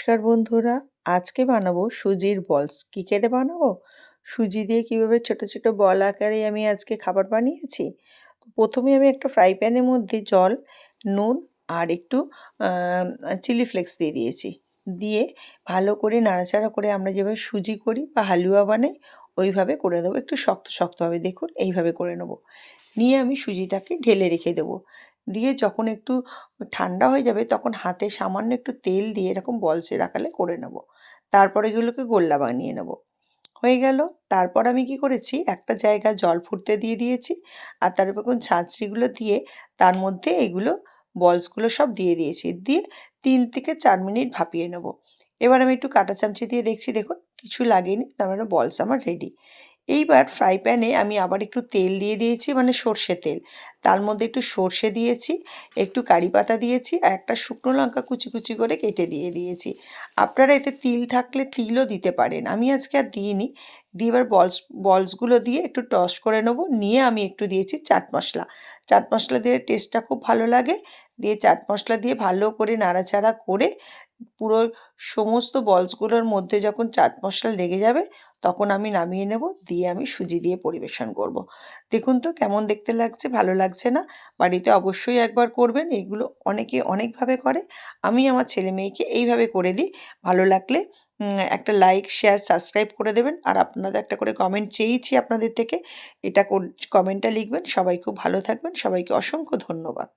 নমস্কার বন্ধুরা, আজকে বানাবো সুজির বলস। কি কেটে বানাবো? সুজি দিয়ে কিভাবে ছোট ছোট বল আকারে আমি আজকে খাবার বানিয়েছি। তো প্রথমে আমি একটা ফ্রাই প্যানের মধ্যে জল, নুন আর একটু চিলি ফ্লেক্স দিয়ে দিয়েছি। দিয়ে ভালো করে নাড়াচাড়া করে আমরা যেভাবে সুজি করি বা হালুয়া বানাই ওইভাবে করে দেবো। একটু শক্ত শক্ত হবে, দেখুন এইভাবে করে নেবো। নিয়ে আমি সুজিটাকে ঢেলে রেখে দেবো। দিয়ে যখন একটু ঠান্ডা হয়ে যাবে তখন হাতে সামান্য একটু তেল দিয়ে এরকম বলসের আকারে করে নেব। তারপর এগুলোকে গোল্লা বানিয়ে নেব। হয়ে গেল। তারপর আমি কি করেছি, একটা জায়গায় জল ফুটতে দিয়ে দিয়েছি আর তার উপর ছাঁচড়িগুলো দিয়ে তার মধ্যে এগুলো বলসগুলো সব দিয়ে দিয়েছি। দিয়ে 3 থেকে 4 মিনিট ভাপিয়ে নেব। এবার আমি একটু কাঁটা চামচি দিয়ে দেখছি, দেখুন কিছু লাগেনি, তার মানে বলস আমার রেডি। এইবার ফ্রাই প্যানে আমি আবার একটু তেল দিয়ে দিয়েছি, মানে সর্ষে তেল। তার মধ্যে একটু সর্ষে দিয়েছি, একটু কারি পাতা দিয়েছি আর একটা শুকনো লঙ্কা কুচি কুচি করে কেটে দিয়ে দিয়েছি। আপনারা এতে তিল থাকলে তিলও দিতে পারেন, আমি আজকে আর দিইনি। দিয়ে এবার বলসগুলো দিয়ে একটু টস করে নেব। নিয়ে আমি একটু দিয়েছি চাট মশলা। চাট মশলা দিয়ে টেস্টটা খুব ভালো লাগে। দিয়ে চাট মশলা দিয়ে ভালো করে নাড়াচাড়া করে পুরো সমস্ত বলসগুলোর মধ্যে যখন চাট মশলা লেগে যাবে তখন আমি নামিয়ে নেব। দিয়ে আমি সুজি দিয়ে পরিবেশন করব। দেখুন তো কেমন দেখতে লাগছে, ভালো লাগছে না? বাড়িতে অবশ্যই একবার করবেন। এগুলো অনেকে অনেকভাবে করে, আমি আমার ছেলে মেয়েকে এইভাবে করে দিই। ভালো লাগলে একটা লাইক, শেয়ার, সাবস্ক্রাইব করে দেবেন। আর আপনাদের একটা করে কমেন্ট চেয়েছি আপনাদের থেকে, এটা কমেন্টটা লিখবেন। সবাই খুব ভালো থাকবেন, সবাইকে অসংখ্য ধন্যবাদ।